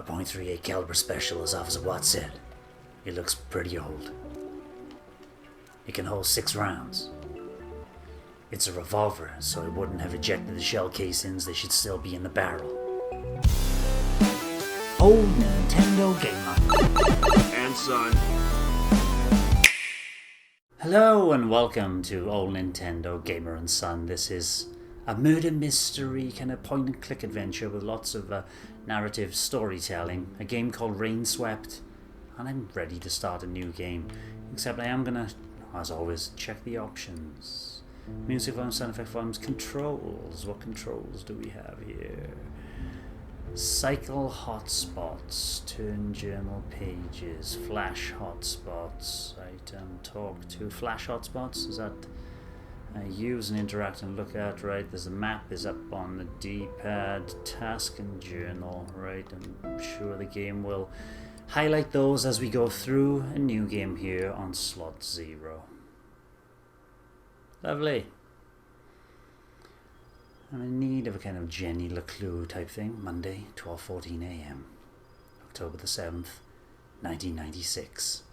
.38 caliber special, as Officer Watts said. It looks pretty old. It can hold 6 rounds. It's a revolver, so it wouldn't have ejected the shell casings. They should still be in the barrel. Old Nintendo Gamer. And son. Hello and welcome to Old Nintendo Gamer and Son. This is a murder mystery kind of point and click adventure with lots of narrative storytelling. A game called Rainswept, and I'm ready to start a new game. Except I am gonna, as always, check the options. Music volume, sound effect volumes, controls. What controls do we have here? Cycle hotspots, turn journal pages, flash hotspots, item, talk to, flash hotspots, is that use and interact and look at, right? There's a map is up on the D-pad, task and journal, right? I'm sure the game will highlight those as we go through a new game here on slot 0. Lovely. I'm in need of a kind of Jenny LeClue type thing. Monday, 12:14 a.m. October the 7th, 1996.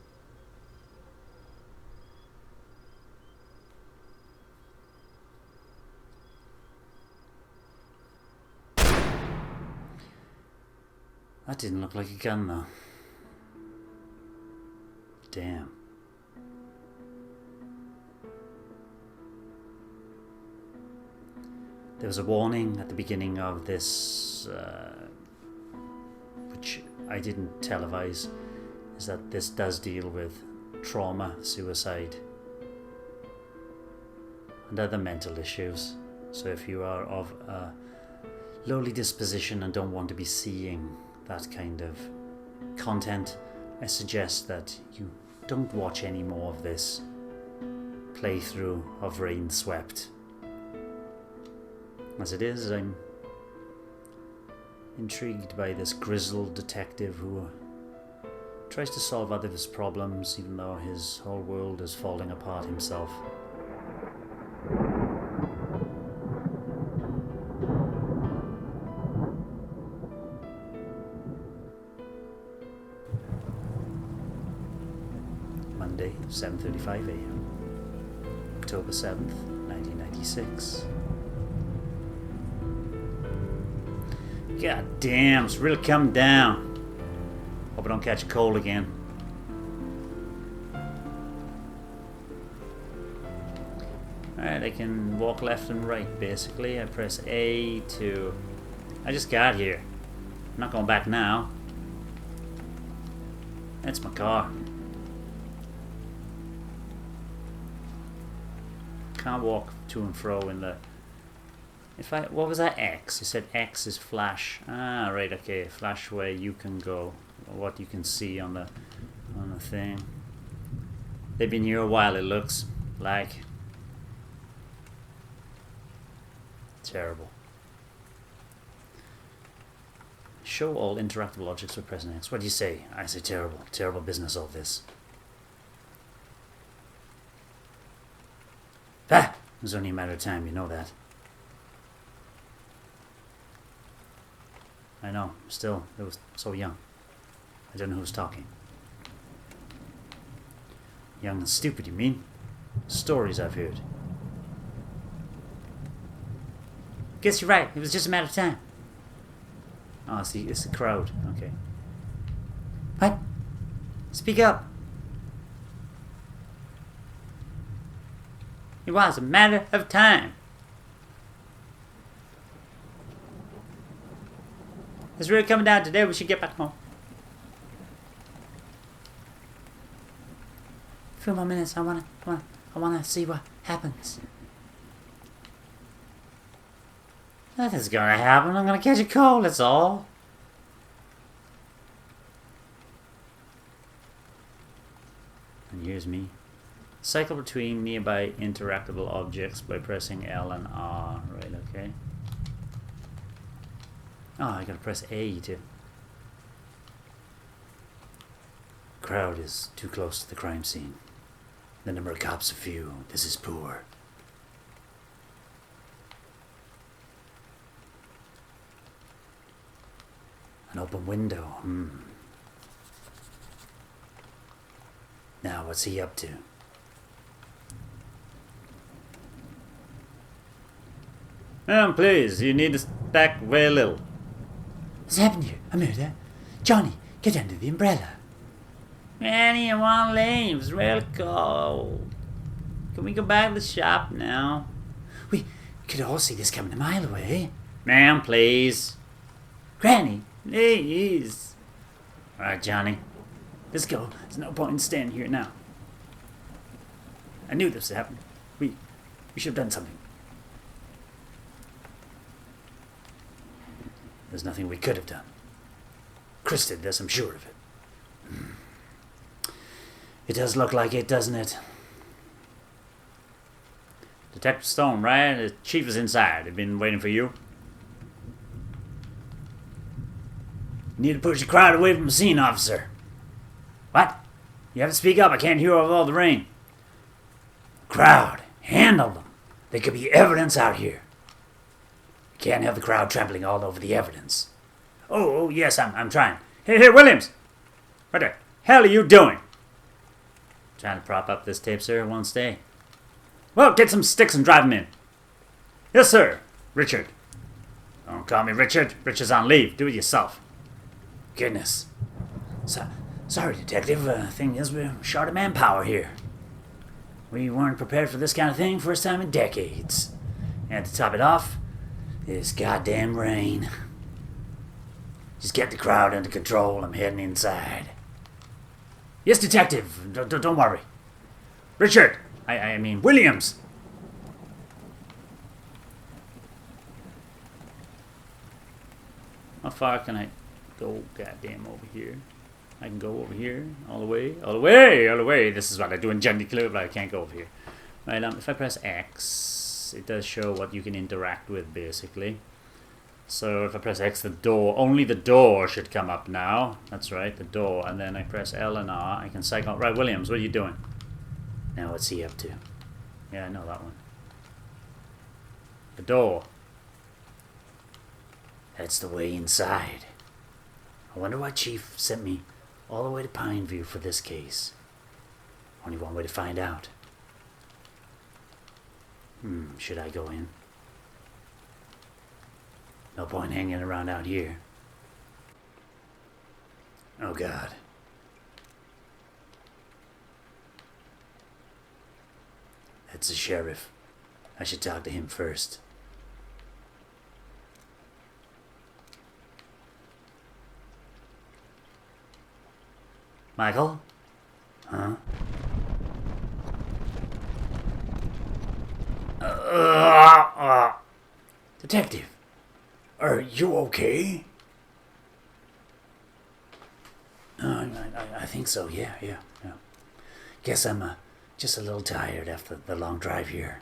That didn't look like a gun though. Damn. There was a warning at the beginning of this, which I didn't televise, is that this does deal with trauma, suicide, and other mental issues. So if you are of a lowly disposition and don't want to be seeing that kind of content, I suggest that you don't watch any more of this playthrough of Rainswept. As it is, I'm intrigued by this grizzled detective who tries to solve others' problems even though his whole world is falling apart himself. Monday, 7:35 a.m. October 7th, 1996. God damn, it's really coming down. Hope I don't catch a cold again. Alright, I can walk left and right basically. I press A to... I just got here. I'm not going back now. That's my car. Can't walk to and fro in the... what was that? X? You said X is flash. Ah, right, okay. Flash where you can go, what you can see on the thing. They've been here a while, it looks like. Terrible. Show all interactable objects with pressing X. What do you say? I say terrible. Terrible business, all this. Ah! It was only a matter of time, you know that. I know, still, it was so young. I don't know who's talking. Young and stupid, you mean? Stories I've heard. Guess you're right, it was just a matter of time. Oh, see, it's the crowd, okay. What? Speak up. It was a matter of time. It's really coming down today. We should get back home. A few more minutes. I wanna see what happens. Nothing's gonna happen. I'm gonna catch a cold. That's all. And here's me. Cycle between nearby interactable objects by pressing L and R. Right. Okay. Oh, I gotta press A too. Crowd is too close to the crime scene. The number of cops are few. This is poor. An open window. Now, what's he up to? Please, you need to back way a little. What's happened here? A murder? Johnny, get under the umbrella. Granny, I want leave. It's real cold. Can we go back to the shop now? We could all see this coming a mile away. Ma'am, please. Granny, please. All right, Johnny. Let's go. There's no point in staying here now. I knew this would happen. We should have done something. There's nothing we could have done. Chris did this, I'm sure of it. It does look like it, doesn't it? Detective Stone, right? The chief is inside. They've been waiting for you. Need to push the crowd away from the scene, officer. What? You have to speak up. I can't hear over all the rain. Crowd. Handle them. There could be evidence out here. Can't have the crowd trampling all over the evidence. Oh, yes, I'm trying. Hey, Williams! What the hell are you doing? Trying to prop up this tape, sir. It won't stay. Well, get some sticks and drive them in. Yes, sir. Richard. Don't call me Richard. Richard's on leave. Do it yourself. Goodness. Sorry, Detective. Thing is, we're short of manpower here. We weren't prepared for this kind of thing first time in decades. And to top it off, this goddamn rain. Just get the crowd under control. I'm heading inside. Yes, Detective. Don't worry. Richard. I mean, Williams. How far can I go goddamn over here? I can go over here. All the way. All the way. All the way. This is what I do in Jungle Club, but I can't go over here. Right, if I press X, it does show what you can interact with, basically. So if I press X, the door, only the door should come up now. That's right, the door. And then I press L and R, I can cycle. Right, Williams, what are you doing? Now what's he up to? Yeah, I know that one. The door. That's the way inside. I wonder why Chief sent me all the way to Pineview for this case. Only one way to find out. Should I go in? No point hanging around out here. Oh, God. That's the sheriff. I should talk to him first. Michael? Huh? Detective, are you okay? I think so, yeah. Guess I'm just a little tired after the long drive here.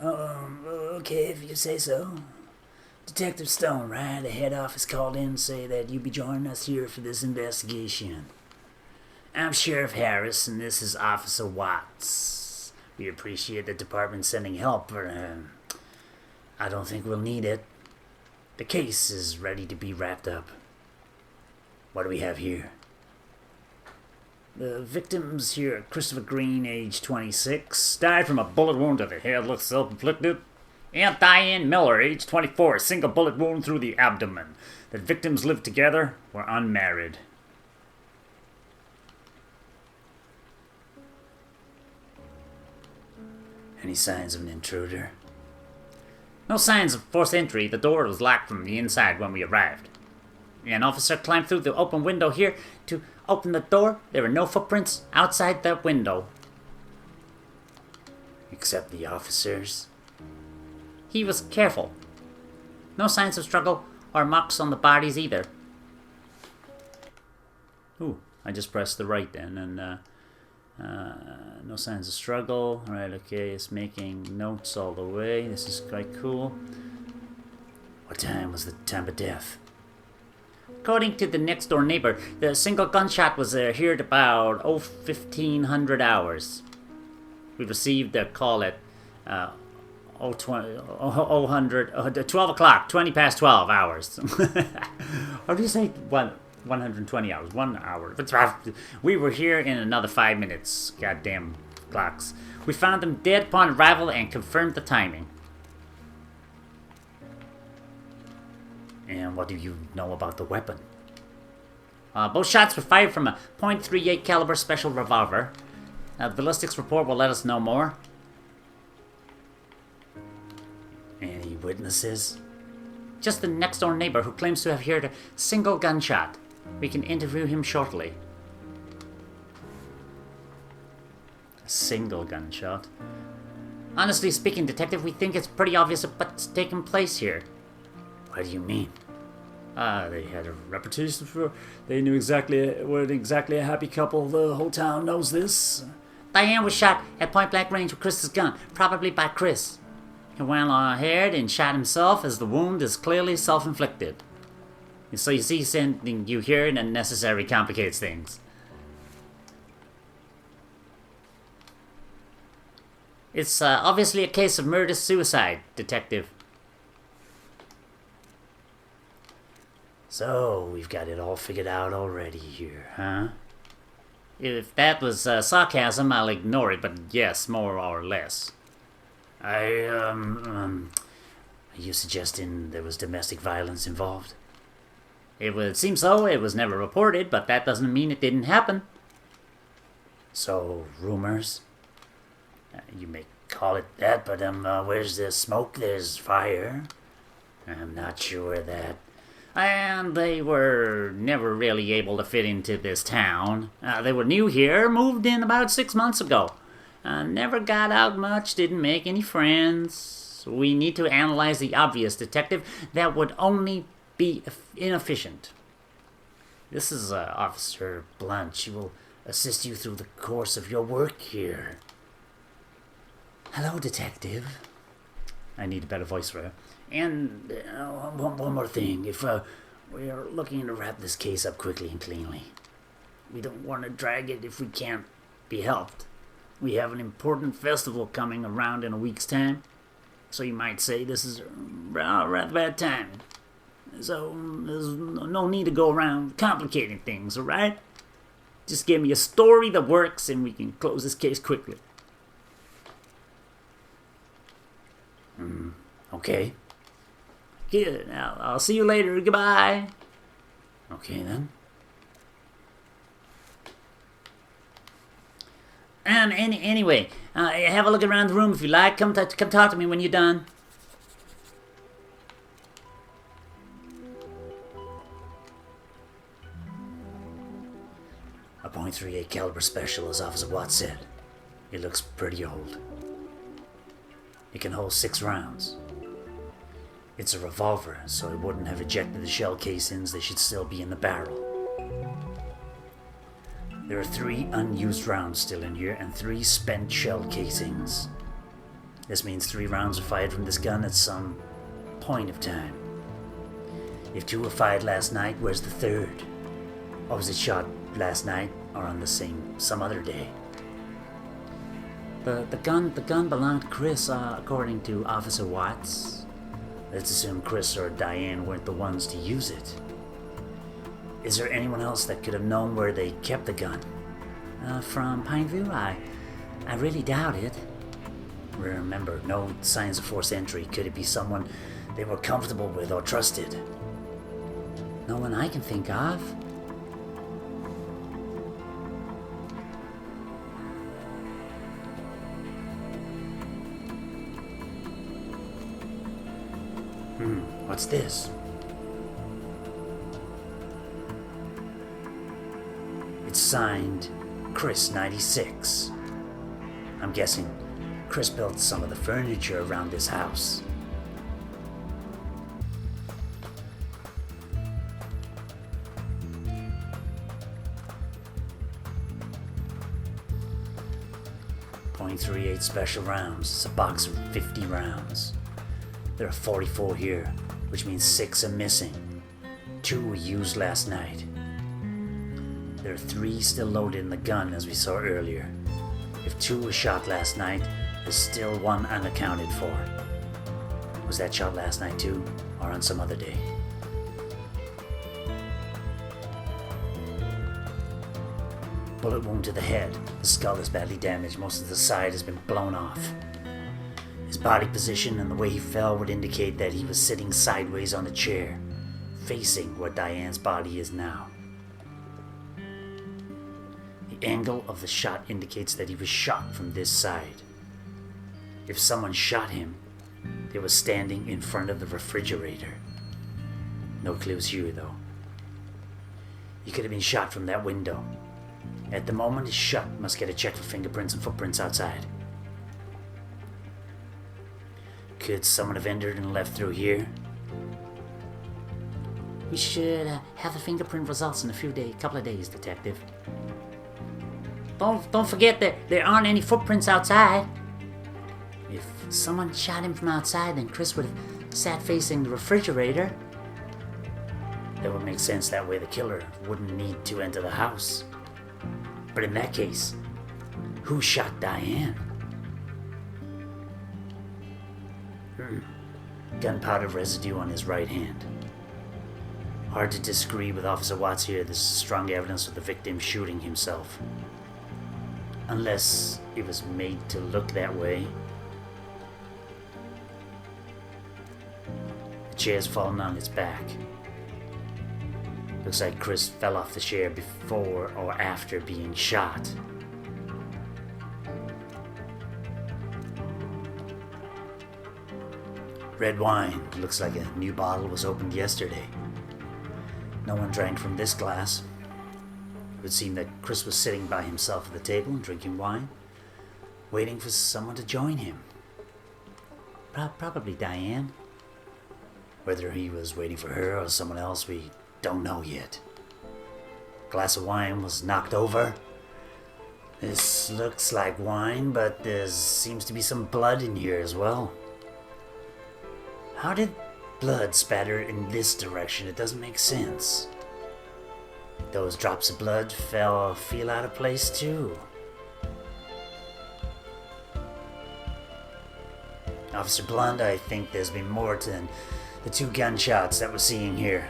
Okay, if you say so. Detective Stone, right? The head office called in and say that you be joining us here for this investigation. I'm Sheriff Harris, and this is Officer Watts. We appreciate the department sending help, but I don't think we'll need it. The case is ready to be wrapped up. What do we have here? The victims here, Christopher Green, age 26, died from a bullet wound to the head, looks self-inflicted. And Diane Miller, age 24, single bullet wound through the abdomen. The victims lived together, were unmarried. Any signs of an intruder? No signs of forced entry. The door was locked from the inside when we arrived. An officer climbed through the open window here to open the door. There were no footprints outside that window. Except the officers? He was careful. No signs of struggle or marks on the bodies either. Ooh, I just pressed the right then, and no signs of struggle. Alright, okay, it's making notes all the way. This is quite cool. What time was the time of death? According to the next door neighbor, the single gunshot was heard about 1500 hours. We received a call at 12 o'clock, 20 past 12 hours. Or do you say 120 hours? 1 hour. We were here in another 5 minutes. Goddamn clocks. We found them dead upon arrival and confirmed the timing. And what do you know about the weapon? Both shots were fired from a .38 caliber special revolver. The ballistics report will let us know more. Any witnesses? Just the next door neighbor who claims to have heard a single gunshot. We can interview him shortly. A single gunshot? Honestly speaking, Detective, we think it's pretty obvious what's taking place here. What do you mean? They had a reputation for... They knew weren't exactly a happy couple. The whole town knows this. Diane was shot at point-blank range with Chris's gun, probably by Chris. He went ahead and shot himself, as the wound is clearly self-inflicted. So you see, sending you here unnecessarily complicates things. It's obviously a case of murder-suicide, Detective. So, we've got it all figured out already here, huh? If that was sarcasm, I'll ignore it, but yes, more or less. Are you suggesting there was domestic violence involved? It would seem so. It was never reported, but that doesn't mean it didn't happen. So, rumors? You may call it that, but where's the smoke, there's fire. I'm not sure that. And they were never really able to fit into this town. They were new here, moved in about 6 months ago. Never got out much, didn't make any friends. We need to analyze the obvious, Detective. That would only be inefficient. This is Officer Blunt. She will assist you through the course of your work here. Hello, Detective. I need a better voice for her. And one more thing. If we are looking to wrap this case up quickly and cleanly, we don't want to drag it if we can't be helped. We have an important festival coming around in a week's time, so you might say this is rather bad timing. So there's no need to go around complicating things, all right? Just give me a story that works and we can close this case quickly. Okay. Good. Now, I'll see you later. Goodbye. Okay, then. Anyway, have a look around the room if you like. Come talk to me when you're done. A .38 caliber special, as Officer Watts said. It looks pretty old. It can hold 6 rounds. It's a revolver, so it wouldn't have ejected the shell casings. They should still be in the barrel. There are 3 unused rounds still in here and 3 spent shell casings. This means 3 rounds were fired from this gun at some point of time. If 2 were fired last night, where's the 3rd? Or was it shot last night or on some other day? The gun belonged to Chris, according to Officer Watts. Let's assume Chris or Diane weren't the ones to use it. Is there anyone else that could have known where they kept the gun? From Pineview? I really doubt it. Remember, no signs of forced entry. Could it be someone they were comfortable with or trusted? No one I can think of. What's this? It's signed Chris 96. I'm guessing Chris built some of the furniture around this house. .38 special rounds. It's a box of 50 rounds. There are 44 here, which means 6 are missing. 2 were used last night. There are 3 still loaded in the gun, as we saw earlier. If 2 were shot last night, there's still 1 unaccounted for. Was that shot last night too, or on some other day? Bullet wound to the head. The skull is badly damaged. Most of the side has been blown off. His body position and the way he fell would indicate that he was sitting sideways on a chair, facing where Diane's body is now. The angle of the shot indicates that he was shot from this side. If someone shot him, they were standing in front of the refrigerator. No clues here, though. He could have been shot from that window. At the moment his shot, must get a check for fingerprints and footprints outside. Could someone have entered and left through here? We should have the fingerprint results in a couple of days, Detective. Don't forget that there aren't any footprints outside. If someone shot him from outside, then Chris would have sat facing the refrigerator. That would make sense. That way the killer wouldn't need to enter the house. But in that case, who shot Diane? Gunpowder residue on his right hand. Hard to disagree with Officer Watts here. This is strong evidence of the victim shooting himself. Unless it was made to look that way. The chair's fallen on its back. Looks like Chris fell off the chair before or after being shot. Red wine. Looks like a new bottle was opened yesterday. No one drank from this glass. It would seem that Chris was sitting by himself at the table and drinking wine, waiting for someone to join him. Probably Diane. Whether he was waiting for her or someone else, we don't know yet. A glass of wine was knocked over. This looks like wine, but there seems to be some blood in here as well. How did blood spatter in this direction? It doesn't make sense. Those drops of blood feel out of place too. Officer Blund, I think there's been more than the 2 gunshots that we're seeing here.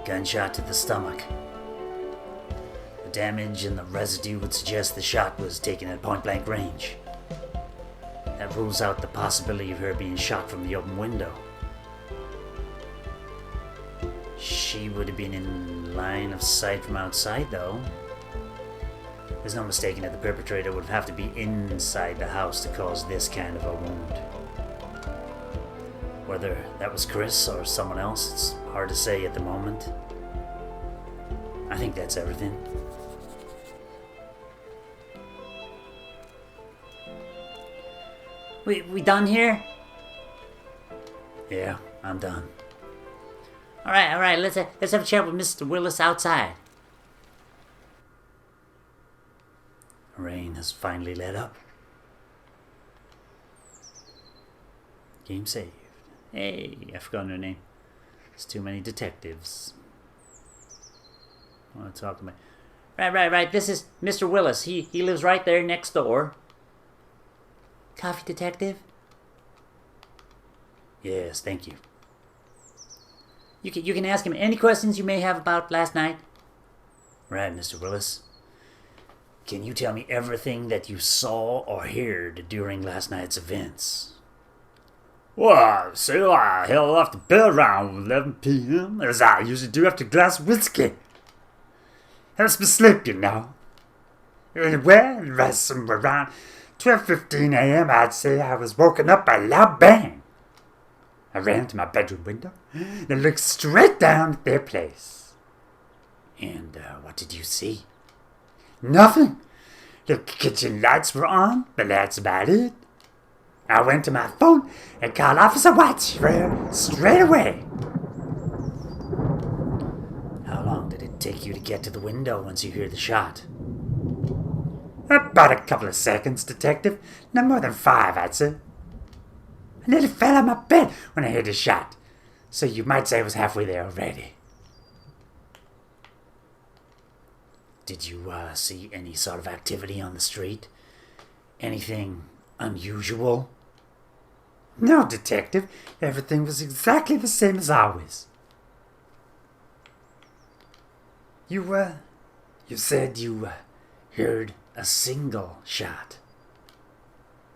Gunshot to the stomach. The damage and the residue would suggest the shot was taken at point-blank range. That rules out the possibility of her being shot from the open window. She would have been in line of sight from outside, though. There's no mistaking that the perpetrator would have to be inside the house to cause this kind of a wound. Whether that was Chris or someone else, it's hard to say at the moment. I think that's everything. We done here? Yeah, I'm done. All right. Let's have a chat with Mr. Willis outside. Rain has finally let up. Game saved. Hey, I forgot her name. There's too many detectives. I want to talk to my... Right. This is Mr. Willis. He lives right there next door. Coffee, detective? Yes, thank you. You can ask him any questions you may have about last night. Right, Mr. Willis. Can you tell me everything that you saw or heard during last night's events? Well, so I held off the bed around 11 p.m., as I usually do after a glass of whiskey. Helps me sleep, you know. Well, somewhere around 12:15 a.m., I'd say I was woken up by a loud bang. I ran to my bedroom window and looked straight down at their place. And what did you see? Nothing. The kitchen lights were on, but that's about it. I went to my phone and called Officer Watts straight away. How long did it take you to get to the window once you heard the shot? About a couple of seconds, detective. No more than 5, I'd say. I nearly fell out of my bed when I heard the shot, so you might say I was halfway there already. Did you see any sort of activity on the street? Anything unusual? No, Detective. Everything was exactly the same as always. You said you Heard a single shot.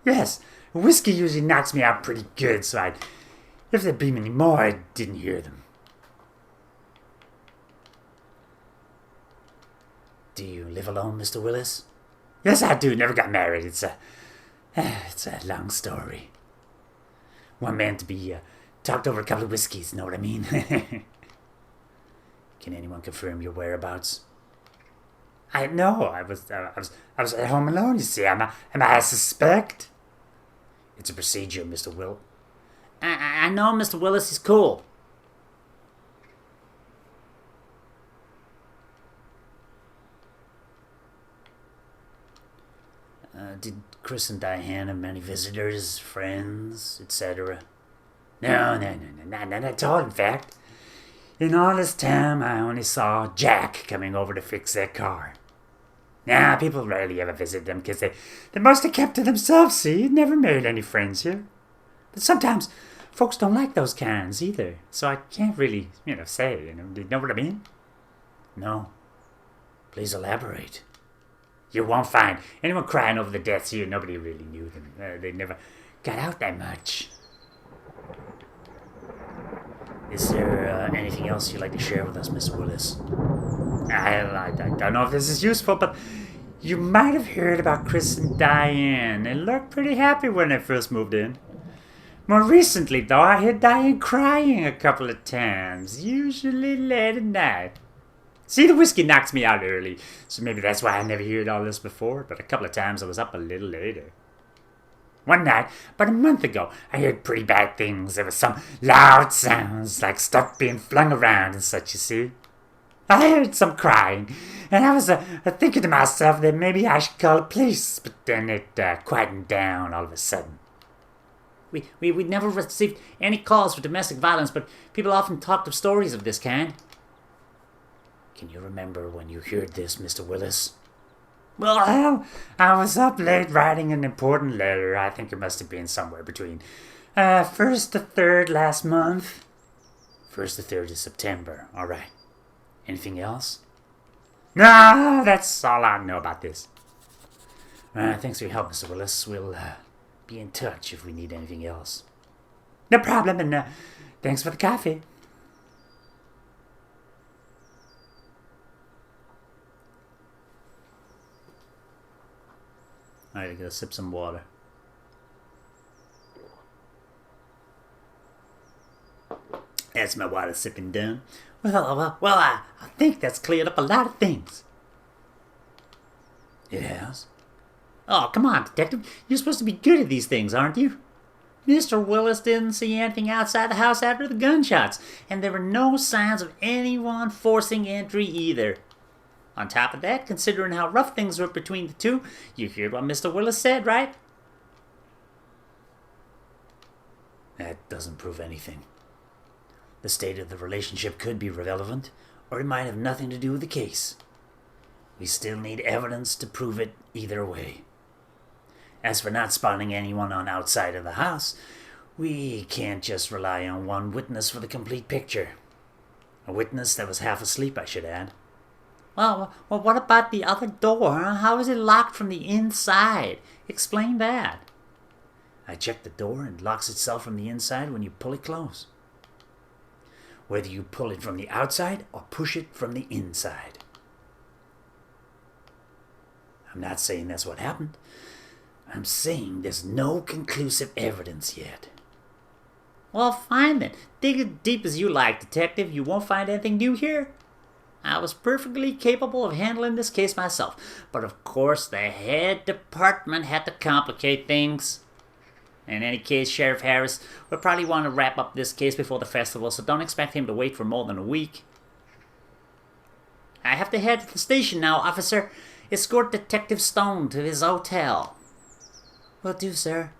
Yes, whiskey usually knocks me out pretty good, so if there'd been any more, I didn't hear them. Do you live alone, Mr. Willis? Yes, I do. Never got married. It's a long story. One man to be talked over a couple of whiskeys. Know what I mean? Can anyone confirm your whereabouts? I know. I was at home alone. You see, am I a suspect? It's a procedure, Mr. Will. I know Mr. Willis is cool. Did Chris and Diane have many visitors, friends, etc.? No, not at all, in fact. In all this time, I only saw Jack coming over to fix their car. Nah, people rarely ever visit them because they mostly kept to themselves, see? Never made any friends here. But sometimes folks don't like those kinds either, so I can't really, say, do you know what I mean? No. Please elaborate. You won't find anyone crying over the deaths here. Nobody really knew them. They never got out that much. Is there anything else you'd like to share with us, Mr. Willis? I don't know if this is useful, but you might have heard about Chris and Diane. They looked pretty happy when they first moved in. More recently, though, I heard Diane crying a couple of times, usually late at night. See, the whiskey knocks me out early, so maybe that's why I never heard all this before, but a couple of times I was up a little later. One night, about a month ago, I heard pretty bad things. There was some loud sounds, like stuff being flung around and such, you see. I heard some crying, and I was thinking to myself that maybe I should call the police, but then it quietened down all of a sudden. We never received any calls for domestic violence, but people often talked of stories of this kind. Can you remember when you heard this, Mr. Willis? Well, I was up late writing an important letter. I think it must have been somewhere between 1st to 3rd last month. 1st to 3rd of September. All right. Anything else? No, that's all I know about this. Thanks for your help, Mr. Willis. We'll be in touch if we need anything else. No problem, and thanks for the coffee. Alright, I gotta sip some water. That's my water sipping done. Well, I think that's cleared up a lot of things. It has? Oh, come on, Detective. You're supposed to be good at these things, aren't you? Mr. Willis didn't see anything outside the house after the gunshots, and there were no signs of anyone forcing entry either. On top of that, considering how rough things were between the two, you heard what Mr. Willis said, right? That doesn't prove anything. The state of the relationship could be relevant, or it might have nothing to do with the case. We still need evidence to prove it either way. As for not spotting anyone on outside of the house, we can't just rely on one witness for the complete picture. A witness that was half asleep, I should add. Well, what about the other door? How is it locked from the inside? Explain that. I checked the door and it locks itself from the inside when you pull it close. Whether you pull it from the outside or push it from the inside. I'm not saying that's what happened. I'm saying there's no conclusive evidence yet. Well, fine then. Dig as deep as you like, Detective. You won't find anything new here. I was perfectly capable of handling this case myself, but of course the head department had to complicate things. In any case, Sheriff Harris will probably want to wrap up this case before the festival, so don't expect him to wait for more than a week. I have to head to the station now, officer. Escort Detective Stone to his hotel. Will do, sir.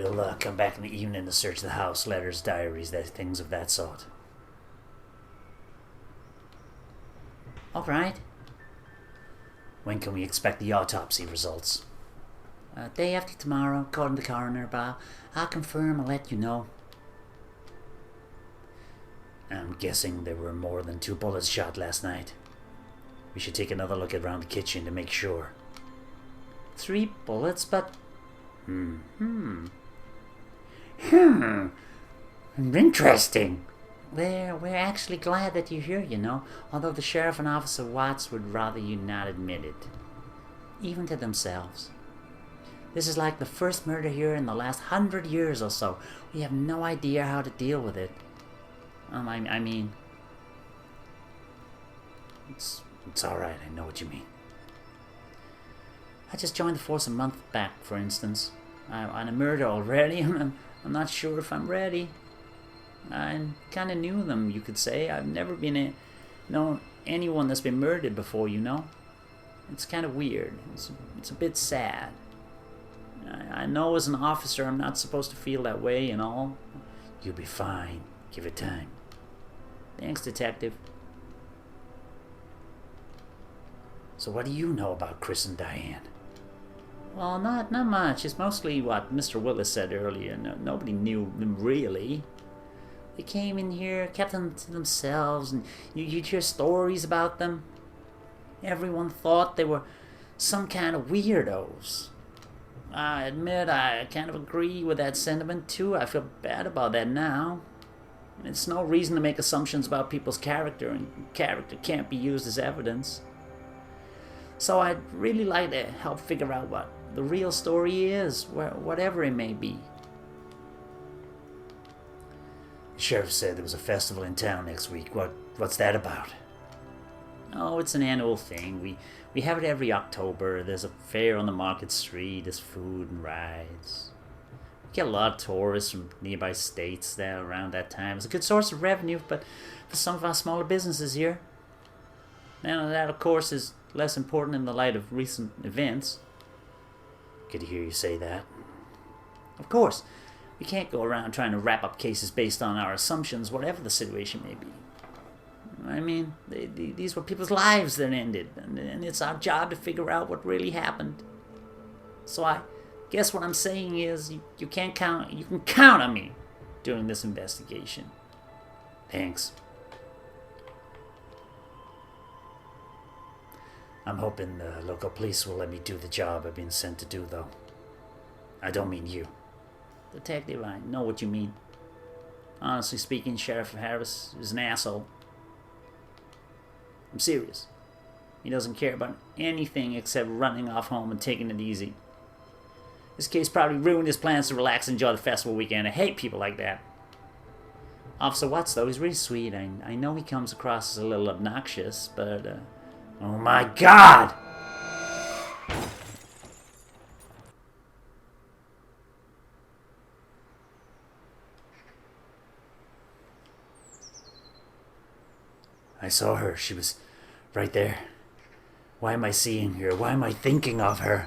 We'll come back in the evening to search the house, letters, diaries, things of that sort. All right. When can we expect the autopsy results? Day after tomorrow, according to the coroner, but I'll confirm and let you know. I'm guessing there were more than 2 bullets shot last night. We should take another look around the kitchen to make sure. 3 bullets, but... Interesting. We're actually glad that you're here, you know, although the sheriff and Officer Watts would rather you not admit it. Even to themselves. This is like the first murder here in the last 100 years or so. We have no idea how to deal with it. I mean... It's alright, I know what you mean. I just joined the force a month back, for instance. On a murder already, I'm not sure if I'm ready. I kind of knew them, you could say. I've never known anyone that's been murdered before, you know. It's kind of weird. It's a bit sad. I know as an officer I'm not supposed to feel that way and all. You'll be fine. Give it time. Thanks, Detective. So what do you know about Chris and Diane? Well, not much. It's mostly what Mr. Willis said earlier. Nobody knew them really. They came in here, kept them to themselves, and you'd hear stories about them. Everyone thought they were some kind of weirdos. I admit I kind of agree with that sentiment too. I feel bad about that now. It's no reason to make assumptions about people's character, and character can't be used as evidence. So I'd really like to help figure out what the real story is, whatever it may be. The sheriff said there was a festival in town next week. What's that about? Oh, it's an annual thing. We have it every October. There's a fair on the market street. There's food and rides. We get a lot of tourists from nearby states there around that time. It's a good source of revenue, but for some of our smaller businesses here. Now that, of course, is less important in the light of recent events. Good to hear you say that. Of course, we can't go around trying to wrap up cases based on our assumptions, whatever the situation may be. I mean, these were people's lives that ended, and it's our job to figure out what really happened. So I guess what I'm saying is you can count on me during this investigation. Thanks. I'm hoping the local police will let me do the job I've been sent to do, though. I don't mean you. Detective, I know what you mean. Honestly speaking, Sheriff Harris is an asshole. I'm serious. He doesn't care about anything except running off home and taking it easy. This case probably ruined his plans to relax and enjoy the festival weekend. I hate people like that. Officer Watts, though, he's really sweet. I know he comes across as a little obnoxious, but... Oh my God! I saw her. She was right there. Why am I seeing her? Why am I thinking of her?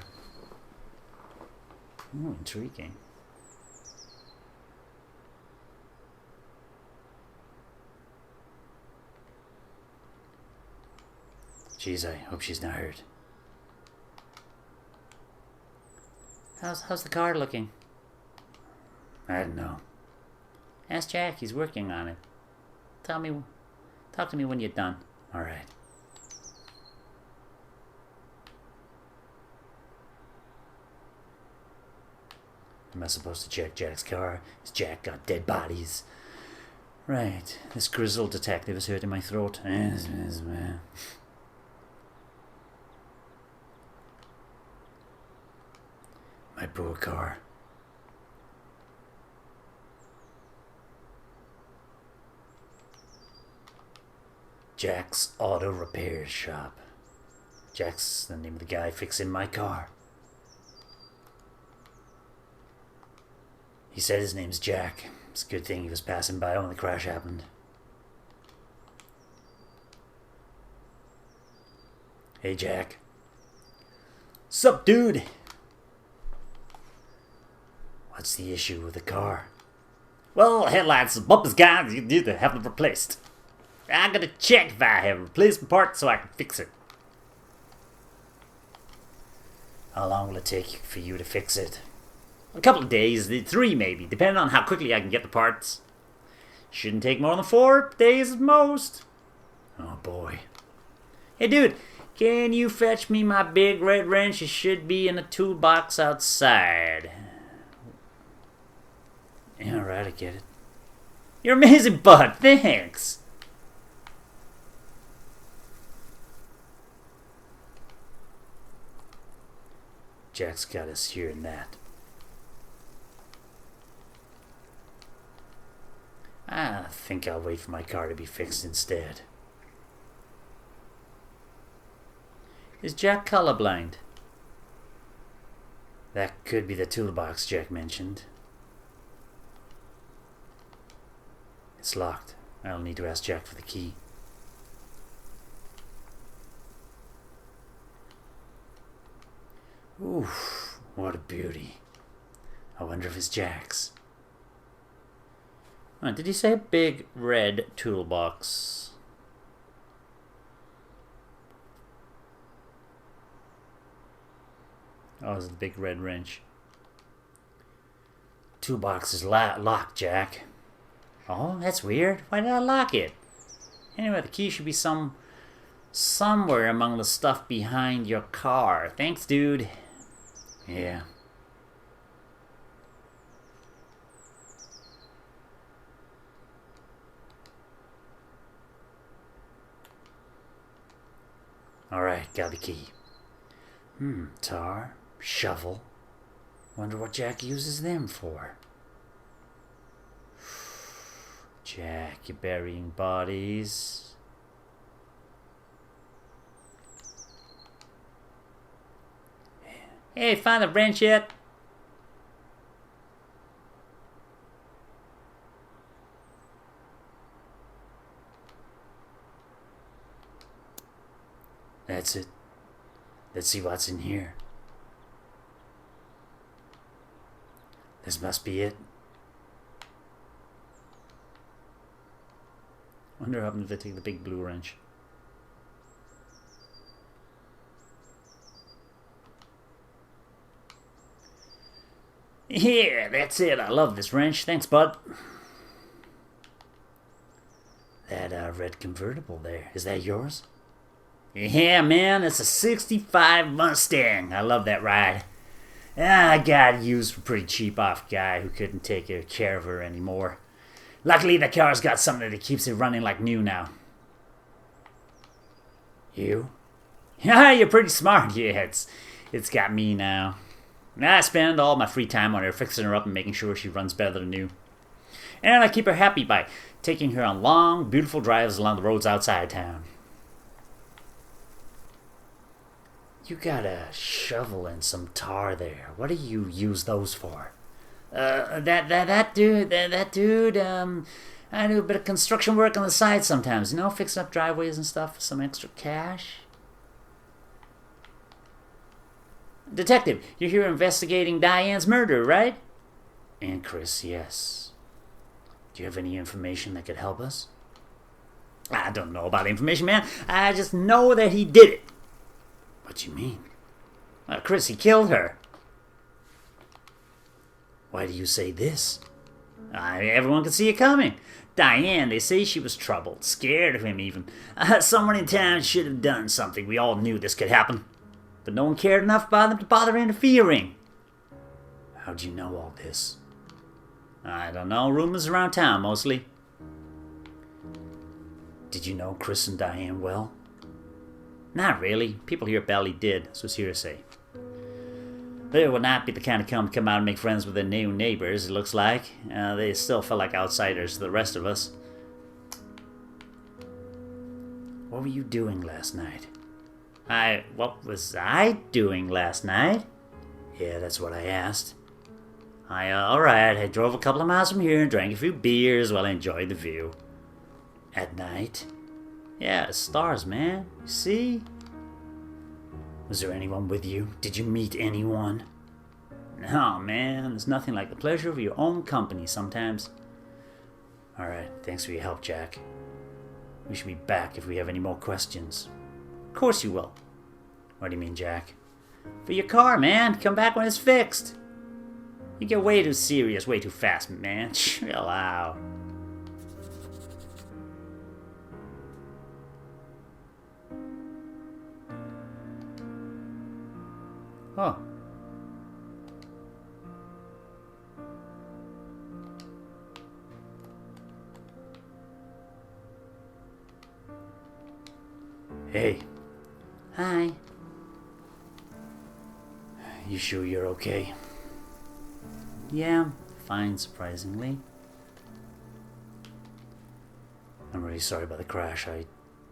Oh, intriguing. Jeez, I hope she's not hurt. How's the car looking? I don't know. Ask Jack, he's working on it. Talk to me when you're done. Alright. Am I supposed to check Jack's car? Has Jack got dead bodies? Right. This grizzled detective is hurting my throat. My poor car. Jack's Auto Repair Shop. Jack's the name of the guy fixing my car. He said his name's Jack. It's a good thing he was passing by when the crash happened. Hey, Jack. Sup, dude? What's the issue with the car? Well, headlights and bumpers gone. You need to have them replaced. I gotta check if I have a replacement part so I can fix it. How long will it take for you to fix it? A couple of days, 3 maybe, depending on how quickly I can get the parts. Shouldn't take more than 4 days at most. Oh boy. Hey dude, can you fetch me my big red wrench? It should be in a toolbox outside. Yeah, alright, I get it. You're amazing, bud. Thanks. Jack's got us hearing that. I think I'll wait for my car to be fixed instead. Is Jack colorblind? That could be the toolbox Jack mentioned. It's locked. I'll need to ask Jack for the key. Oof, what a beauty. I wonder if it's Jack's. Oh, did he say big red toolbox? Oh, it's a big red wrench. Toolbox is locked, Jack. Oh, that's weird. Why did I lock it? Anyway, the key should be somewhere among the stuff behind your car. Thanks, dude. Yeah. Alright, got the key. Tar, shovel. Wonder what Jack uses them for. Jack, you're burying bodies. Hey, find the wrench yet? That's it. Let's see what's in here. This must be it. Wonder what happens if I take the big blue wrench. Here, that's it. I love this wrench. Thanks, bud. That red convertible there, is that yours? Yeah, man, it's a 65 Mustang. I love that ride. I got it used for pretty cheap off a guy who couldn't take care of her anymore. Luckily, the car's got something that keeps it running like new now. You? Yeah, you're pretty smart. Yeah, it's got me now. I spend all my free time on her, fixing her up and making sure she runs better than new. And I keep her happy by taking her on long, beautiful drives along the roads outside town. You got a shovel and some tar there. What do you use those for? That dude, I do a bit of construction work on the side sometimes, you know, fixing up driveways and stuff for some extra cash. Detective, you're here investigating Diane's murder, right? And Chris, yes. Do you have any information that could help us? I don't know about information, man. I just know that he did it. What do you mean? Chris, he killed her. Why do you say this? Everyone could see it coming. Diane, they say she was troubled, scared of him even. Someone in town should have done something. We all knew this could happen. But no one cared enough about them to bother interfering. How'd you know all this? I don't know. Rumors around town, mostly. Did you know Chris and Diane well? Not really. People here barely did, so it's hearsay. They would not be the kind of come out and make friends with their new neighbors, it looks like. They still felt like outsiders to the rest of us. What were you doing last night? What was I doing last night? Yeah, that's what I asked. Alright, I drove a couple of miles from here and drank a few beers while I enjoyed the view. At night? Yeah, stars, man. You see? Was there anyone with you? Did you meet anyone? Oh man, there's nothing like the pleasure of your own company sometimes. Alright, thanks for your help, Jack. We should be back if we have any more questions. Of course you will. What do you mean, Jack? For your car, man. Come back when it's fixed. You get way too serious, way too fast, man. Chill out. Oh. Hey. Hi. You sure you're okay? Yeah, fine, surprisingly. I'm really sorry about the crash. I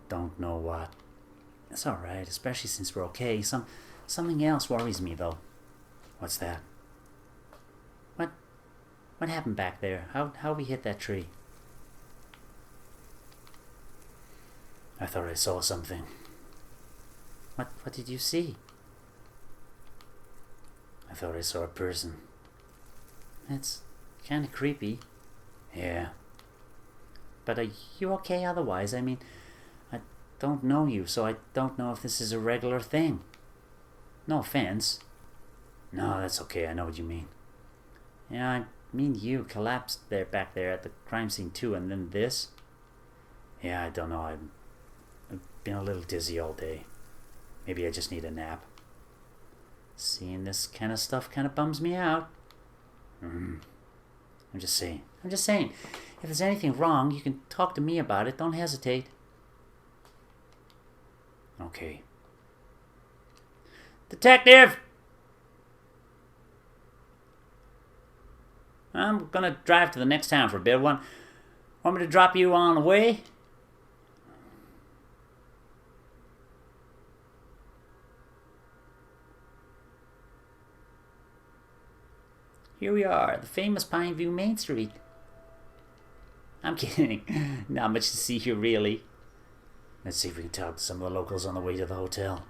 don't know what. It's alright, especially since we're okay. Something else worries me, though. What's that? What happened back there? How we hit that tree? I thought I saw something. What did you see? I thought I saw a person. That's kind of creepy. Yeah. But are you okay otherwise? I mean, I don't know you, so I don't know if this is a regular thing. No offense. No, that's okay. I know what you mean. Yeah, I mean you collapsed back there at the crime scene too, and then this. Yeah, I don't know. I've been a little dizzy all day. Maybe I just need a nap. Seeing this kind of stuff kind of bums me out. I'm just saying. If there's anything wrong, you can talk to me about it. Don't hesitate. Okay. Detective! I'm gonna drive to the next town for a bit. Want me to drop you on the way? Here we are, the famous Pineview Main Street. I'm kidding. Not much to see here, really. Let's see if we can talk to some of the locals on the way to the hotel.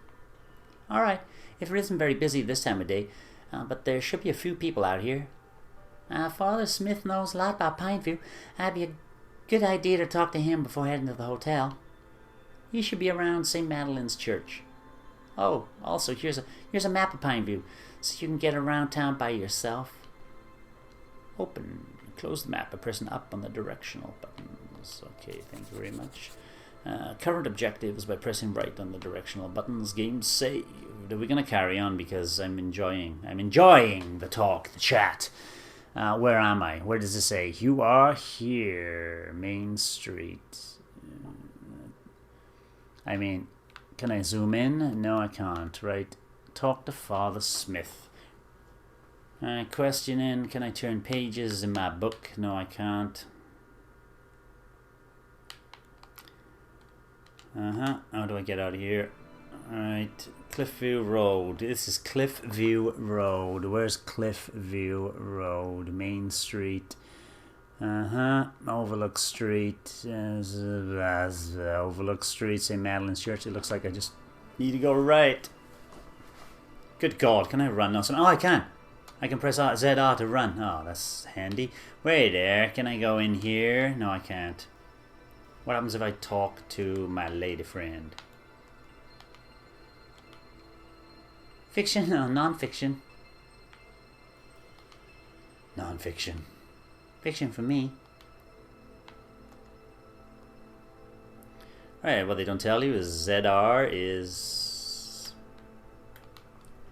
Alright, if it isn't very busy this time of day, but there should be a few people out here. Father Smith knows a lot about Pineview. That'd be a good idea to talk to him before heading to the hotel. He should be around St. Madeline's Church. Oh, also, here's a map of Pineview, so you can get around town by yourself. Open. Close the map by pressing up on the directional buttons. Okay, thank you very much. Current objectives by pressing right on the directional buttons. Game saved. We're gonna carry on because I'm enjoying the talk, the chat. Where am I? Where does it say? You are here, Main Street. I mean, can I zoom in? No, I can't. Right. Talk to Father Smith. Questioning, can I turn pages in my book? No, I can't. How do I get out of here? Alright, Cliffview Road. This is Cliffview Road. Where's Cliffview Road? Main Street. Overlook Street. Overlook Street, St. Madeline's Church. It looks like I just need to go right. Good God, can I run now? Oh, I can. I can press ZR to run. Oh, that's handy. Wait there. Can I go in here? No, I can't. What happens if I talk to my lady friend? Fiction? No, non-fiction. Non-fiction. Fiction for me. Alright, what they don't tell you is ZR is...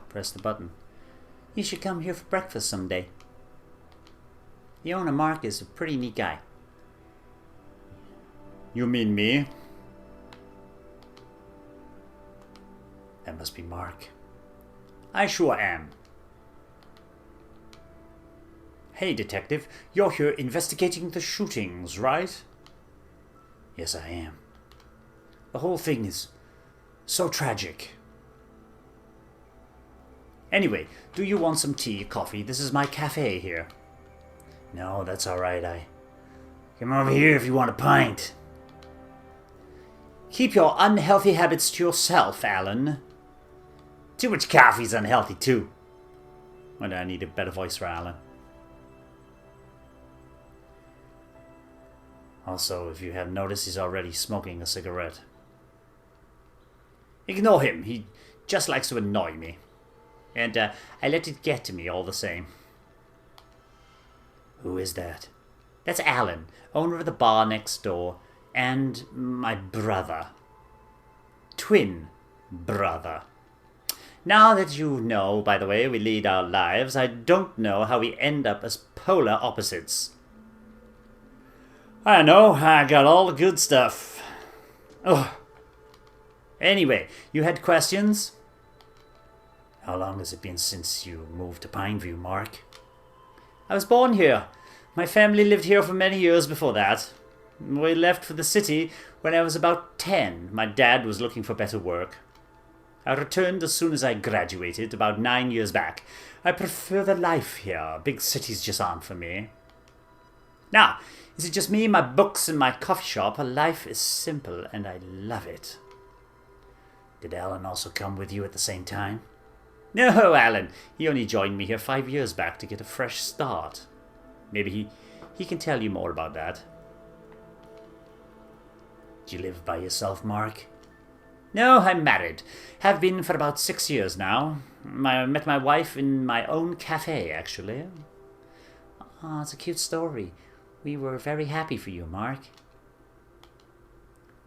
Press the button. You should come here for breakfast someday. The owner, Mark, is a pretty neat guy. You mean me? That must be Mark. I sure am. Hey, detective. You're here investigating the shootings, right? Yes, I am. The whole thing is so tragic. Anyway, do you want some tea, coffee? This is my cafe here. No, that's alright. Come over here if you want a pint. Keep your unhealthy habits to yourself, Alan. Too much coffee's unhealthy, too. When I need a better voice for Alan. Also, if you hadn't noticed, he's already smoking a cigarette. Ignore him. He just likes to annoy me. And I let it get to me all the same. Who is that? That's Alan, owner of the bar next door, and my brother. Twin brother. Now that you know, by the way, we lead our lives, I don't know how we end up as polar opposites. I know, I got all the good stuff. Oh. Anyway, you had questions? How long has it been since you moved to Pineview, Mark? I was born here. My family lived here for many years before that. We left for the city when I was about 10. My dad was looking for better work. I returned as soon as I graduated, about 9 years back. I prefer the life here. Big cities just aren't for me. Now, is it just me, my books, and my coffee shop? Life is simple, and I love it. Did Alan also come with you at the same time? No, Alan. He only joined me here 5 years back to get a fresh start. Maybe he can tell you more about that. Do you live by yourself, Mark? No, I'm married. Have been for about 6 years now. I met my wife in my own cafe, actually. Oh, it's a cute story. We were very happy for you, Mark.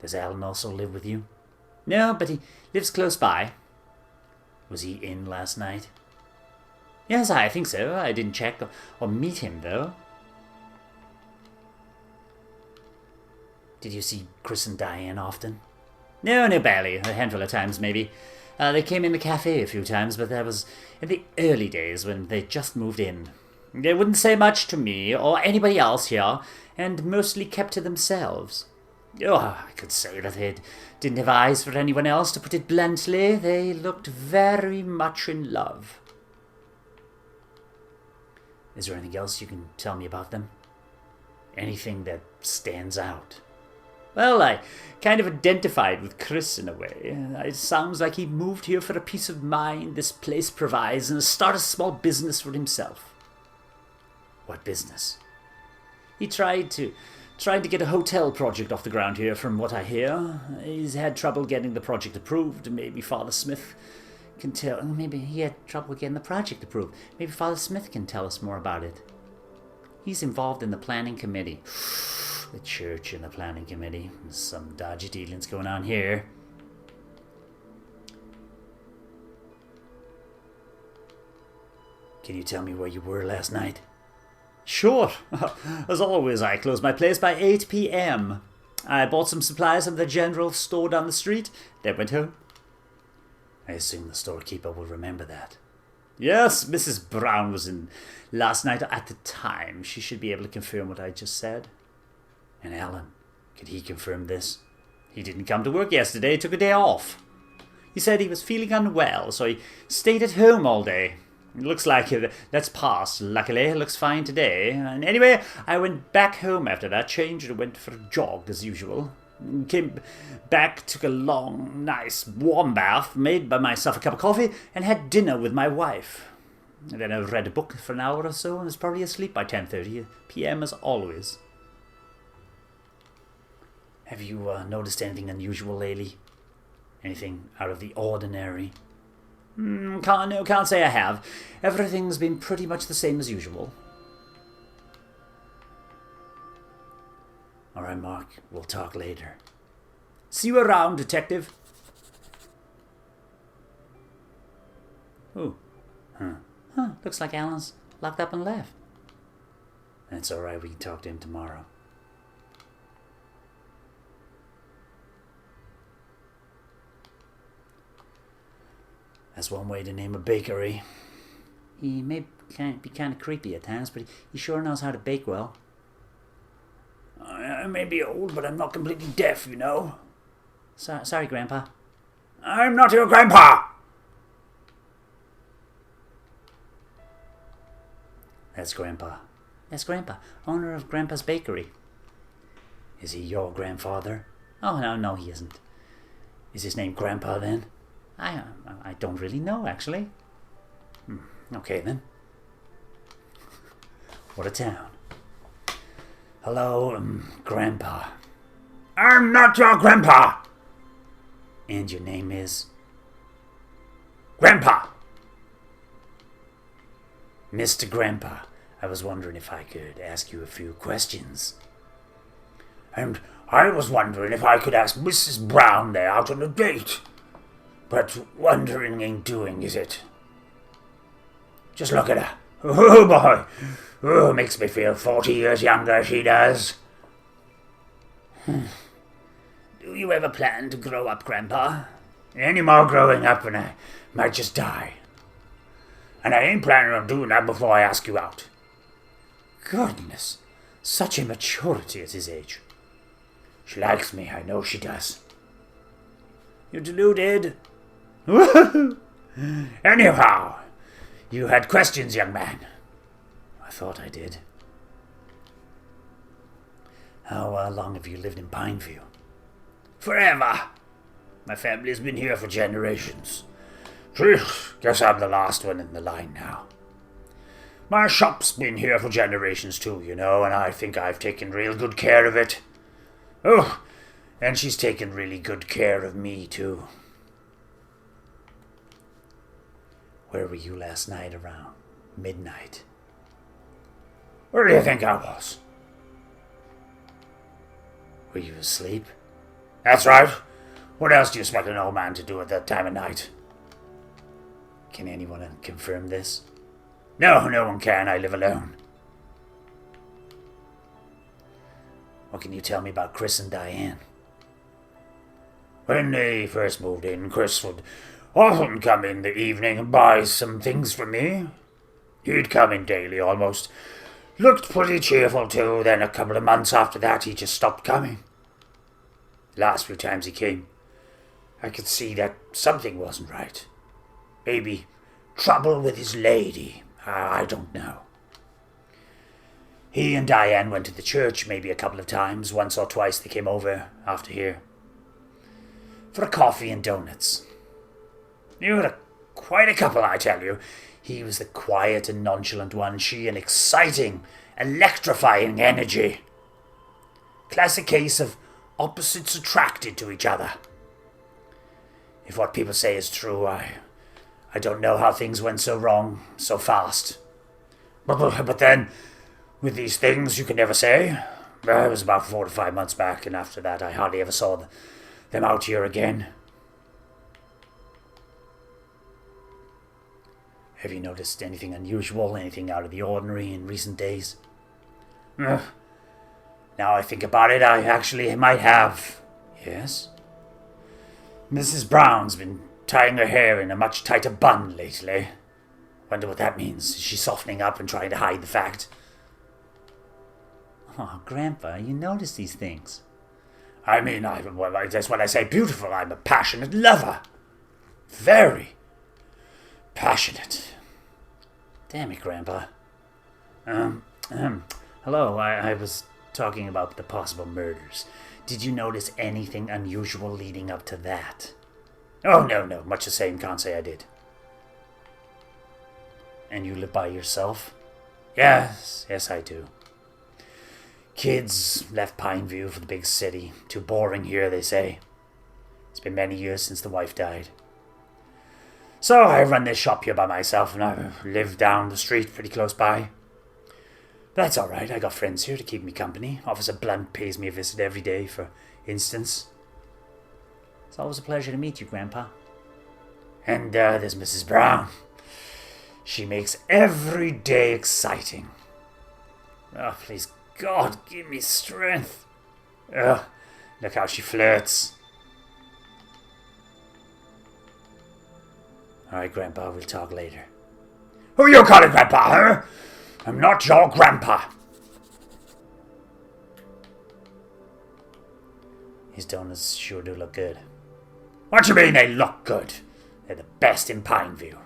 Does Alan also live with you? No, but he lives close by. Was he in last night? Yes, I think so. I didn't check or meet him, though. Did you see Chris and Diane often? No, barely. A handful of times, maybe. They came in the cafe a few times, but that was in the early days when they just moved in. They wouldn't say much to me or anybody else here, and mostly kept to themselves. Oh, I could say that they didn't have eyes for anyone else, to put it bluntly. They looked very much in love. Is there anything else you can tell me about them? Anything that stands out? Well, I kind of identified with Chris in a way. It sounds like he moved here for a peace of mind this place provides and start a small business for himself. What business? He tried to get a hotel project off the ground here, from what I hear. He's had trouble getting the project approved. Maybe Father Smith can tell. Maybe he had trouble getting the project approved. Maybe Father Smith can tell us more about it. He's involved in the planning committee. The church and the planning committee. There's some dodgy dealings going on here. Can you tell me where you were last night? Sure. As always, I close my place by 8 p.m. I bought some supplies from the general store down the street, then went home. I assume the storekeeper will remember that. Yes, Mrs. Brown was in last night at the time. She should be able to confirm what I just said. And Alan, could he confirm this? He didn't come to work yesterday, took a day off. He said he was feeling unwell, so he stayed at home all day. It looks like that's passed. Luckily, it looks fine today. And anyway, I went back home after that, changed and went for a jog as usual. Came back, took a long, nice, warm bath, made by myself a cup of coffee, and had dinner with my wife. And then I read a book for an hour or so and was probably asleep by 10:30 p.m. as always. Have you noticed anything unusual lately? Anything out of the ordinary? Can't say I have. Everything's been pretty much the same as usual. All right, Mark. We'll talk later. See you around, Detective. Ooh. Looks like Alan's locked up and left. That's all right. We can talk to him tomorrow. That's one way to name a bakery. He may be kind of creepy at times, but he sure knows how to bake well. I may be old, but I'm not completely deaf, you know. Sorry, Grandpa. I'm not your grandpa! That's Grandpa. That's Grandpa, owner of Grandpa's Bakery. Is he your grandfather? Oh, no, he isn't. Is his name Grandpa, then? I don't really know, actually. Okay, then. What a town. Hello, Grandpa. I'm not your grandpa. And your name is? Grandpa. Mr. Grandpa, I was wondering if I could ask you a few questions. And I was wondering if I could ask Mrs. Brown there out on a date. But wondering ain't doing, is it? Just look at her. Oh, boy. Oh, makes me feel 40 years younger, she does. Do you ever plan to grow up, Grandpa? Any more growing up and I might just die. And I ain't planning on doing that before I ask you out. Goodness, such immaturity at his age. She likes me, I know she does. You're deluded. Anyhow, you had questions, young man. I thought I did. How long have you lived in Pineview? Forever. My family's been here for generations. Guess I'm the last one in the line now. My shop's been here for generations too, you know, and I think I've taken real good care of it. Oh, and she's taken really good care of me too. Where were you last night around midnight? Where do you think I was? Were you asleep? That's right. What else do you expect an old man to do at that time of night? Can anyone confirm this? No, no one can. I live alone. What can you tell me about Chris and Diane? When they first moved in, Chris would often come in the evening and buy some things from me. He'd come in daily almost. Looked pretty cheerful too, then a couple of months after that he just stopped coming. The last few times he came, I could see that something wasn't right. Maybe trouble with his lady. I don't know. He and Diane went to the church maybe a couple of times. Once or twice they came over after here for a coffee and donuts. You were quite a couple, I tell you. He was the quiet and nonchalant one, she an exciting, electrifying energy. Classic case of opposites attracted to each other. If what people say is true, I don't know how things went so wrong so fast. But then, with these things, you can never say. It was about 4 to 5 months back, and after that I hardly ever saw them out here again. Have you noticed anything unusual, anything out of the ordinary in recent days? Now I think about it, I actually might have. Yes? Mrs. Brown's been tying her hair in a much tighter bun lately. Wonder what that means. Is she softening up and trying to hide the fact? Oh, Grandpa, you notice these things. I mean, that's what I say beautiful. I'm a passionate lover. Very passionate. Damn it, Grandpa. Hello, I was talking about the possible murders. Did you notice anything unusual leading up to that? Oh, no, much the same, can't say I did. And you live by yourself? Yes, I do. Kids left Pineview for the big city. Too boring here, they say. It's been many years since the wife died. So I run this shop here by myself, and I live down the street pretty close by. That's all right. I got friends here to keep me company. Officer Blunt pays me a visit every day, for instance. It's always a pleasure to meet you, Grandpa. And there's Mrs. Brown. She makes every day exciting. Oh, please, God, give me strength. Look how she flirts. All right, Grandpa, we'll talk later. Who you calling Grandpa, huh? I'm not your grandpa. His donuts sure do look good. What you mean they look good? They're the best in Pineview.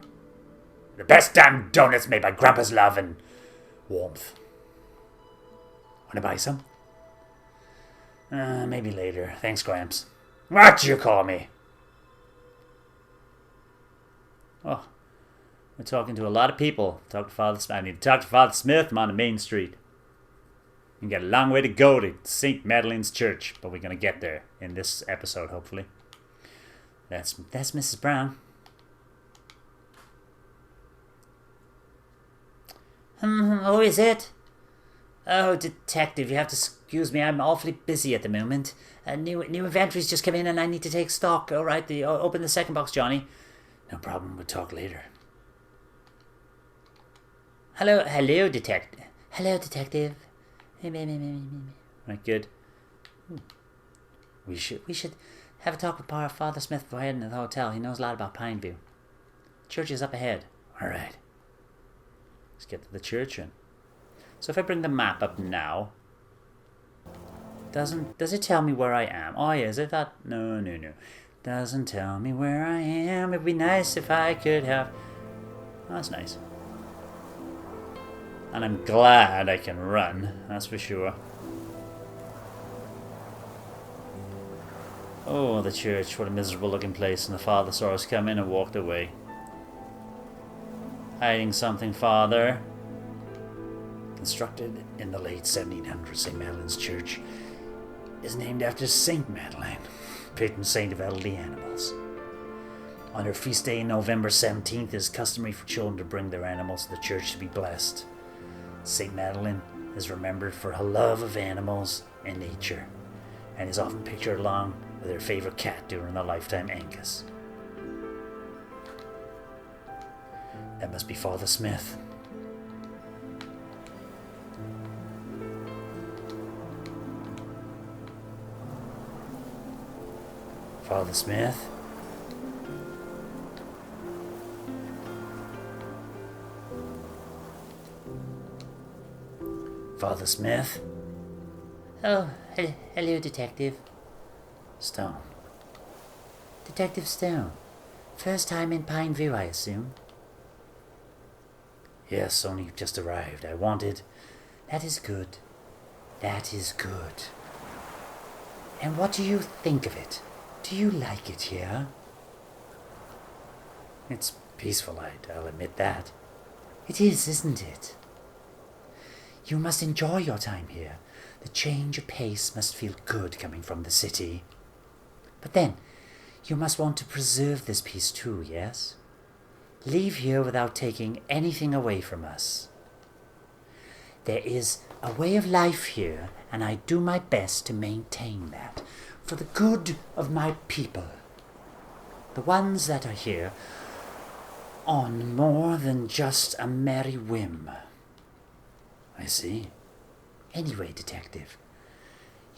The best damn donuts made by Grandpa's love and warmth. Want to buy some? Maybe later. Thanks, Gramps. What do you call me? Oh, We're talking to a lot of people. Talk to Father Smith. I need to talk to Father Smith. I'm on the main street. We got a long way to go to St. Madeleine's Church, but we're going to get there in this episode, hopefully. That's Mrs. Brown. Who is it? Oh, detective, you have to excuse me. I'm awfully busy at the moment. New inventories just come in and I need to take stock. All right, open the second box, Johnny. No problem. We'll talk later. Hello, detective. Hello, detective. Right, good. We should have a talk with Father Smith before heading to the hotel. He knows a lot about Pineview. Church is up ahead. All right. Let's get to the church then. So if I bring the map up now, does it tell me where I am? Oh yeah, is it that? No. Doesn't tell me where I am. It'd be nice if I could have. Oh, that's nice. And I'm glad I can run, that's for sure. Oh, the church, what a miserable looking place. And the father saw us come in and walked away. Hiding something, Father. Constructed in the late 1700s, St. Madeleine's Church is named after St. Madeleine, patron saint of elderly animals. On her feast day, November 17th, it is customary for children to bring their animals to the church to be blessed. St. Madeleine is remembered for her love of animals and nature, and is often pictured along with her favourite cat during the lifetime Angus. That must be Father Smith. Father Smith? Father Smith? Oh, hello, Detective. Stone. Detective Stone. First time in Pineview, I assume? Yes, only just arrived. I wanted... That is good. That is good. And what do you think of it? Do you like it here? It's peaceful, I'll admit that. It is, isn't it? You must enjoy your time here. The change of pace must feel good coming from the city. But then, you must want to preserve this peace too, yes? Leave here without taking anything away from us. There is a way of life here, and I do my best to maintain that, for the good of my people. The ones that are here on more than just a merry whim. I see. Anyway, Detective,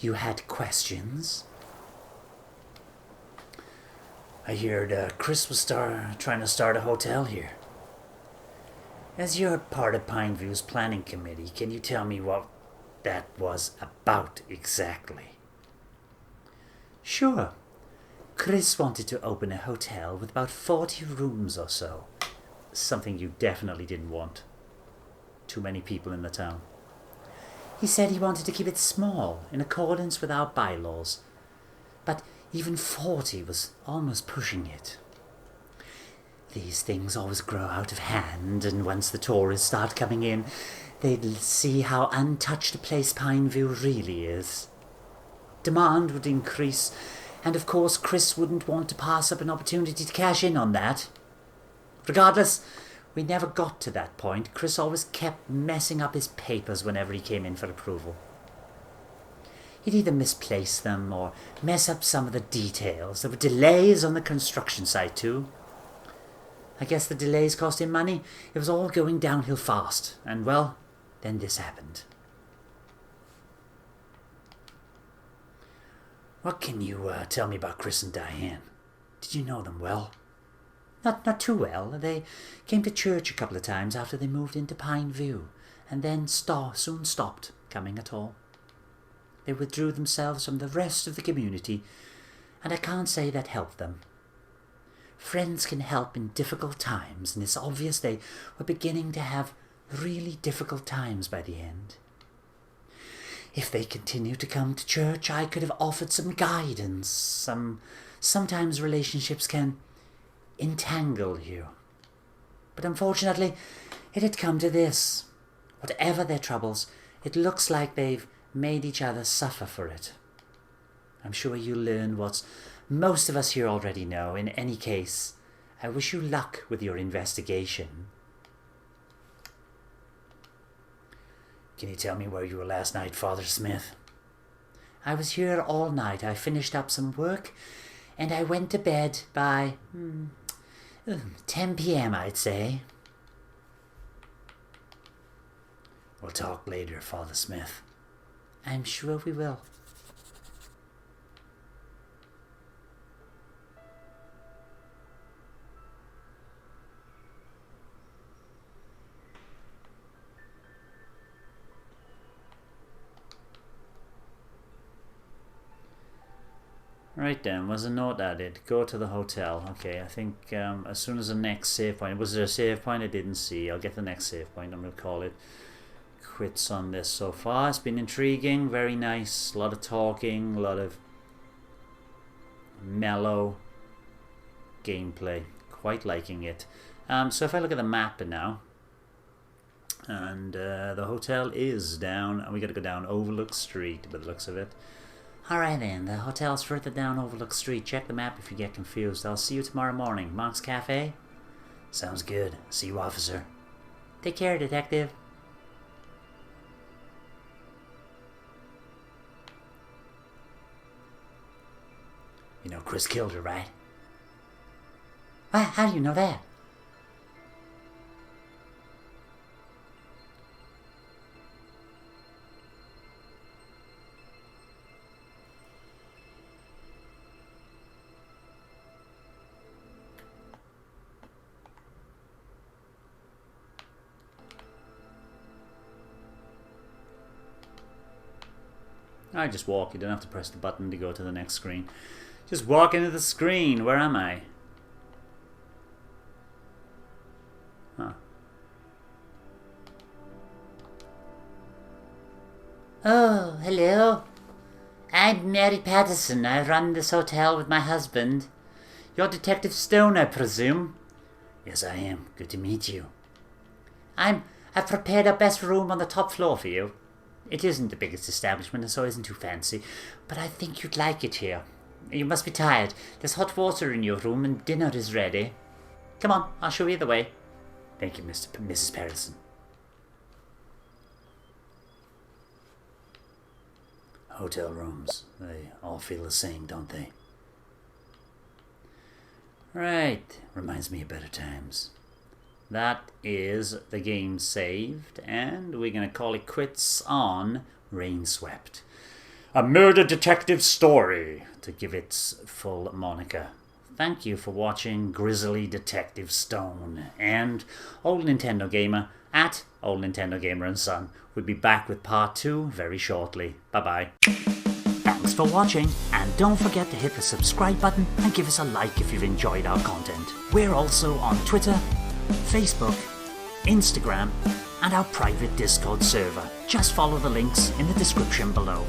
you had questions? I heard Chris was trying to start a hotel here. As you're part of Pineview's planning committee, can you tell me what that was about exactly? Sure. Chris wanted to open a hotel with about 40 rooms or so. Something you definitely didn't want. Too many people in the town. He said he wanted to keep it small, in accordance with our bylaws. But even 40 was almost pushing it. These things always grow out of hand, and once the tourists start coming in, they'd see how untouched a place Pineview really is. Demand would increase, and of course Chris wouldn't want to pass up an opportunity to cash in on that. Regardless, we never got to that point. Chris always kept messing up his papers whenever he came in for approval. He'd either misplace them or mess up some of the details. There were delays on the construction site too. I guess the delays cost him money. It was all going downhill fast. And well, then this happened. What can you tell me about Chris and Diane? Did you know them well? Not too well. They came to church a couple of times after they moved into Pineview, and then soon stopped coming at all. They withdrew themselves from the rest of the community, and I can't say that helped them. Friends can help in difficult times, and it's obvious they were beginning to have really difficult times by the end. If they continued to come to church, I could have offered some guidance. Sometimes relationships can entangle you. But unfortunately, it had come to this. Whatever their troubles, it looks like they've made each other suffer for it. I'm sure you'll learn what most of us here already know. In any case, I wish you luck with your investigation. Can you tell me where you were last night, Father Smith? I was here all night. I finished up some work, and I went to bed by 10 p.m., I'd say. We'll talk later, Father Smith. I'm sure we will. Right then, was a note added. Go to the hotel. Okay, I think as soon as the next save point... Was there a save point? I didn't see. I'll get the next save point. I'm going to call it quits on this so far. It's been intriguing. Very nice. A lot of talking. A lot of mellow gameplay. Quite liking it. So if I look at the map now... And the hotel is down... And we got to go down Overlook Street by the looks of it. Alright then, the hotel's further down Overlook Street. Check the map if you get confused. I'll see you tomorrow morning. Mark's Cafe? Sounds good. See you, officer. Take care, detective. You know Chris killed her, right? What? How do you know that? I just walk. You don't have to press the button to go to the next screen. Just walk into the screen. Where am I? Huh. Oh, hello. I'm Mary Patterson. I run this hotel with my husband. You're Detective Stone, I presume? Yes, I am. Good to meet you. I've prepared our best room on the top floor for you. It isn't the biggest establishment, and so isn't too fancy, but I think you'd like it here. You must be tired. There's hot water in your room, and dinner is ready. Come on, I'll show you the way. Thank you, Mrs. Patterson. Hotel rooms. They all feel the same, don't they? Right. Reminds me of better times. That is the game saved, and we're going to call it quits on Rainswept. A murder detective story, to give its full moniker. Thank you for watching Grizzly Detective Stone, and Old Nintendo Gamer at Old Nintendo Gamer and Son. We'll be back with part 2 very shortly. Bye-bye. Thanks for watching, and don't forget to hit the subscribe button and give us a like if you've enjoyed our content. We're also on Twitter, Facebook, Instagram, and our private Discord server. Just follow the links in the description below.